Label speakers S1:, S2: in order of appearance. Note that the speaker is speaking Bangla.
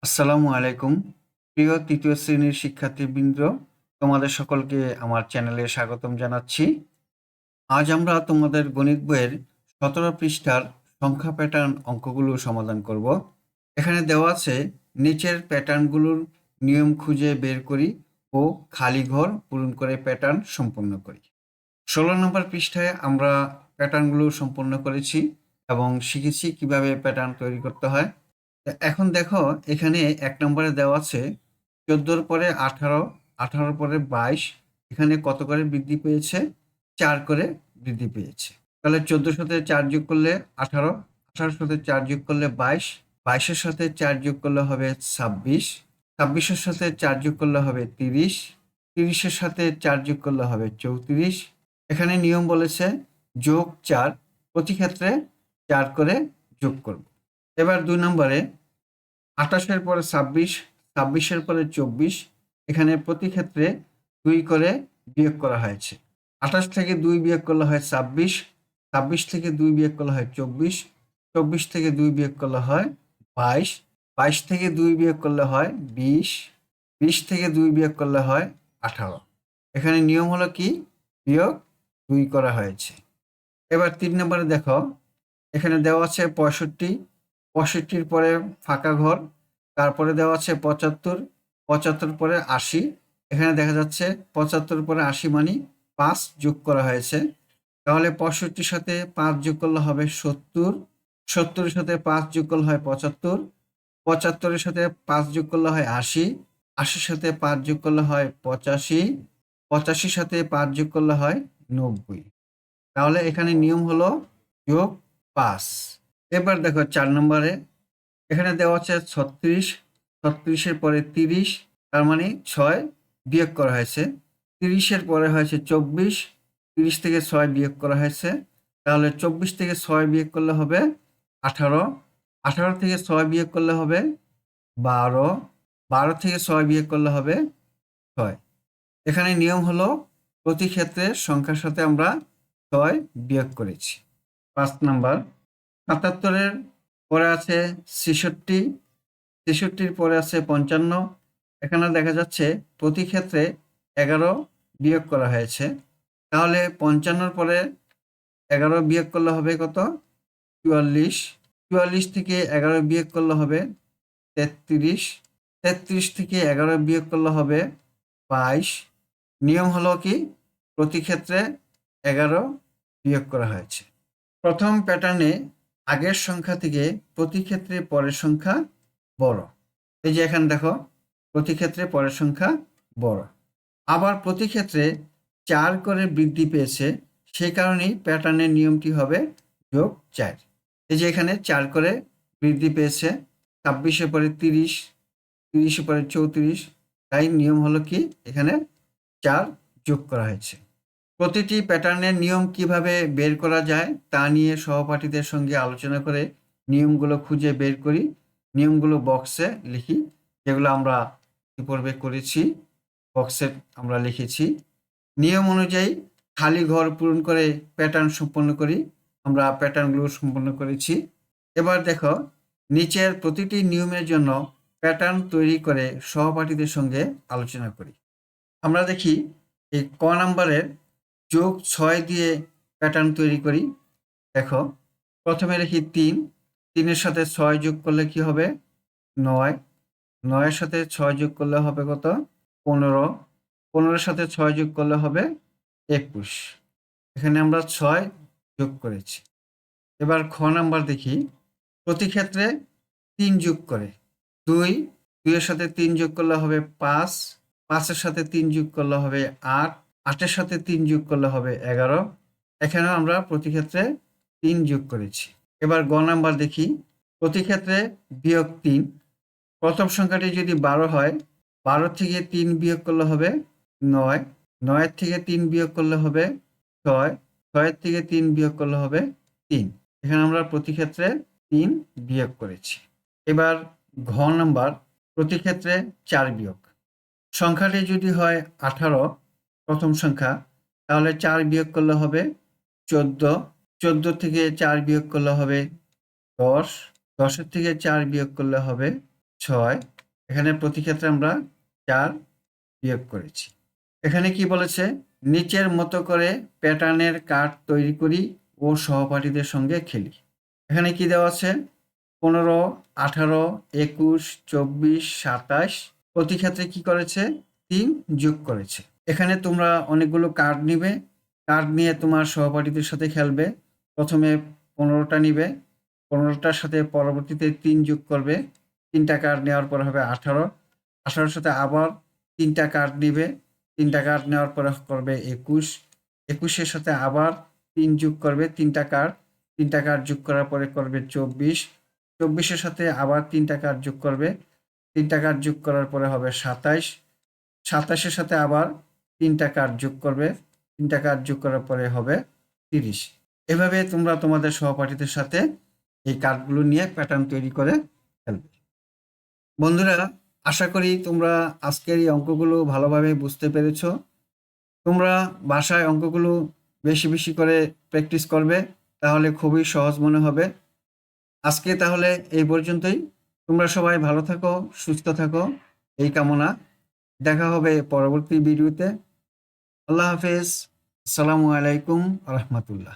S1: আসসালামু আলাইকুম। প্রিয় তৃতীয় শ্রেণীর শিক্ষার্থীবৃন্দ, তোমাদের সকলকে আমার চ্যানেলে স্বাগতম জানাচ্ছি। আজ আমরা তোমাদের গণিত বইয়ের ১৭ পৃষ্ঠার সংখ্যা প্যাটার্ন অঙ্কগুলো সমাধান করব। এখানে দেওয়া আছে নিচের প্যাটার্নগুলোর নিয়ম খুঁজে বের করি ও খালি ঘর পূরণ করে প্যাটার্ন সম্পন্ন করি। ১৬ নম্বর পৃষ্ঠায় আমরা প্যাটার্নগুলো সম্পন্ন করেছি এবং শিখেছি কিভাবে প্যাটার্ন তৈরি করতে হয়। এখন দেখো, এখানে ১ নম্বরে দেওয়া আছে ১৪ পরে ১৮, ১৮ পরে ২২, এখানে কত করে বৃদ্ধি পেয়েছে? ৪ করে বৃদ্ধি পেয়েছে। তাহলে ১৪ সাথে ৪ যোগ করলে ১৮, ১৮ সাথে ৪ যোগ করলে ২২, ২২ এর সাথে ৪ যোগ করলে হবে ২৬, ২৬ এর সাথে ৪ যোগ করলে হবে ৩০, ৩০ এর সাথে ৪ যোগ করলে হবে ৩৪। এখানে নিয়ম বলেছে যোগ ৪, প্রতি ক্ষেত্রে ৪ করে যোগ করব। এবার ২ নম্বরে ২৮ এর পরে ২৬, ২৬ এর পরে ২৪, এখানে প্রতি ক্ষেত্রে ২ করে বিয়োগ করা হয়েছে। ২৮ থেকে ২ বিয়োগ করলে হয় ২৬, ২৬ থেকে ২ বিয়োগ করলে হয় ২৪, ২৪ থেকে ২ বিয়োগ করলে হয় ২২, ২২ থেকে ২ বিয়োগ করলে হয় ২০, ২০ থেকে ২ বিয়োগ করলে হয় ১৮। এখানে নিয়ম হলো কি? বিয়োগ ২ করা হয়েছে। এবার ৩ নম্বরে দেখো, এখানে দেওয়া আছে ৬৫, ৬৫-র পরে ফাঁকা ঘর, তারপরে দেওয়া আছে ৭৫, ৭৫ পরে ৮০, এখানে দেখা যাচ্ছে ৭৫ পরে ৮০ মানে ৫ যোগ করা হয়েছে। তাহলে ৬৫-র সাথে ৫ যোগ করলে হবে ৭০, ৭০-এর সাথে ৫ যোগ করলে হয় ৭৫, ৭৫-এর সাথে ৫ যোগ করলে হয় ৮০, ৮০-র সাথে ৫ যোগ করলে হয় ৮৫, ৮৫-র সাথে ৫ যোগ করলে হয় ৯০। তাহলে এখানে নিয়ম হলো যোগ ৫। এবার দেখো ৪ নম্বরে, এখানে দেওয়া আছে ৩৬, ৩৬ এর পরে ৩০, তার মানে ৬ বিয়োগ করা হয়েছে। ৩০ এর পরে হয়েছে ২৪, ৩০ থেকে ৬ বিয়োগ করা হয়েছে। তাহলে ২৪ থেকে ৬ বিয়োগ করলে হবে ১৮, ১৮ থেকে ৬ বিয়োগ করলে হবে ১২, ১২ থেকে ৬ বিয়োগ করলে হবে ৬। এখানে নিয়ম হলো প্রতি ক্ষেত্রে সংখ্যার সাথে আমরা ৬ বিয়োগ করেছি। ৫ নাম্বার, ৭৭ এর পরে আছে ৬৬, ৬৬-র পরে আছে ৫৫, এখানে দেখা যাচ্ছে প্রতি ক্ষেত্রে ১১ বিয়োগ করা হয়েছে। তাহলে ৫৫-র পরে ১১ বিয়োগ করলে হবে কত? ৪৪, ৪৪ থেকে ১১ বিয়োগ করলে হবে ৩৩, ৩৩ থেকে ১১ বিয়োগ করলে হবে ২২। নিয়ম হলো কি? প্রতি ক্ষেত্রে ১১ বিয়োগ করা হয়েছে। প্রথম প্যাটার্নে আগের সংখ্যা থেকে প্রতি ক্ষেত্রে পরের সংখ্যা বড়। এই যে এখানে দেখো, প্রতি ক্ষেত্রে পরের সংখ্যা বড়। আবার প্রতি ক্ষেত্রে ৪ করে বৃদ্ধি পেয়েছে, সেই কারণেই প্যাটার্নের নিয়মটি হবে যোগ ৪। এই যে এখানে ৪ করে বৃদ্ধি পেয়েছে, ২৬-এর পরে ৩০, ৩০-এর পরে ৩৪, তাই নিয়ম হলো কি? এখানে ৪ যোগ করা হয়েছে। প্রতিটি প্যাটার্নের নিয়ম কিভাবে বের করা যায় তা নিয়ে সহপাঠীদের সঙ্গে আলোচনা করে নিয়মগুলো খুঁজে বের করি। নিয়মগুলো বক্সে লিখি, যেগুলো আমরা পূর্বে করেছি, বক্সে আমরা লিখেছি। নিয়ম অনুযায়ী খালি ঘর পূরণ করে প্যাটার্ন সম্পন্ন করি। আমরা প্যাটার্নগুলো সম্পন্ন করেছি। এবার দেখো, নিচের প্রতিটি নিয়মের জন্য প্যাটার্ন তৈরি করে সহপাঠীদের সঙ্গে আলোচনা করি। আমরা দেখি এই ক নাম্বারের যোগ ৬ দিয়ে প্যাটার্ন তৈরি করি। দেখো, প্রথমে লিখি ৩, ৩-এর সাথে ৬ যোগ করলে কি হবে? ৯, ৯-এর সাথে ৬ যোগ করলে হবে কত? ১৫, ১৫-এর সাথে ৬ যোগ করলে হবে ২১। এখানে আমরা ৬ যোগ করেছি। এবার খ নাম্বার দেখি, প্রতি ক্ষেত্রে ৩ যোগ করে। ২, ২-এর সাথে ৩ যোগ করলে হবে ৫, ৫-এর সাথে ৩ যোগ করলে হবে ৮, ৮-এর সাথে ৩ যোগ করলে হবে ১১। এখানেও আমরা প্রতি ক্ষেত্রে ৩ যোগ করেছি। এবার গ নাম্বার দেখি, প্রতি ক্ষেত্রে বিয়োগ ৩। প্রথম সংখ্যাটি যদি ১২ হয়, ১২ থেকে ৩ বিয়োগ করলে হবে ৯, ৯-এর থেকে ৩ বিয়োগ করলে হবে ৬, ৬-এর থেকে ৩ বিয়োগ করলে হবে ৩। এখানে আমরা প্রতি ক্ষেত্রে ৩ বিয়োগ করেছি। এবার ঘ নাম্বার, প্রতি ক্ষেত্রে ৪ বিয়োগ। সংখ্যাটি যদি হয় ১৮, প্রথম সংখ্যা, তাহলে ৪ বিয়োগ করলে হবে ১৪, ১৪ থেকে ৪ বিয়োগ করলে হবে ১০, ১০-এর থেকে ৪ বিয়োগ করলে হবে ৬, এখানে প্রতি ক্ষেত্রে আমরা 4 বিয়োগ করেছি। এখানে কি বলেছে, নিচের মতো করে প্যাটার্নের কার্ড তৈরি করি ও সহপাঠীদের সঙ্গে খেলি। এখানে কি দেওয়া আছে, 15, 18, 21, 24, 27 প্রতি ক্ষেত্রে কি করেছে, 3 যোগ করেছে। এখানে তোমরা অনেকগুলো কার্ড নিবে, কার্ড নিয়ে তোমার সহপাঠীদের সাথে খেলবে। প্রথমে 15টা নিবে, 15টার সাথে পরবর্তীতে 3 যোগ করবে, 3টা কার্ড নেওয়ার পর হবে 18, 18-র সাথে আবার 3টা কার্ড নিবে, 3টা কার্ড নেওয়ার পরে করবে 21, 21-এর সাথে আবার 3 যোগ করবে, 3টা কার্ড, 3টা কার্ড যোগ করার পরে করবে 24, 24-এর সাথে আবার 3টা কার্ড যোগ করবে, 3টা কার্ড যোগ করার পরে হবে 27, 27-এর সাথে আবার 3টা কার্ড যোগ করবে, 3টা কার্ড যোগ করার পরে হবে 30। এভাবে তোমরা তোমাদের সহপাঠীদের সাথে এই কার্ডগুলো নিয়ে প্যাটার্ন তৈরি করে ফেলবে। বন্ধুরা, আশা করি তোমরা আজকের এই অঙ্কগুলো ভালোভাবে বুঝতে পেরেছো। তোমরা বাসায় অঙ্কগুলো বেশি বেশি করে প্র্যাকটিস করবে, তাহলে খুবই সহজ মনে হবে। আজকে তাহলে এই পর্যন্তই। তোমরা সবাই ভালো থাকো, সুস্থ থাকো, এই কামনা। দেখা হবে পরবর্তী ভিডিওতে। আল্লাহ হাফেজ। আসসালামু আলাইকুম রহমতুল্লাহ।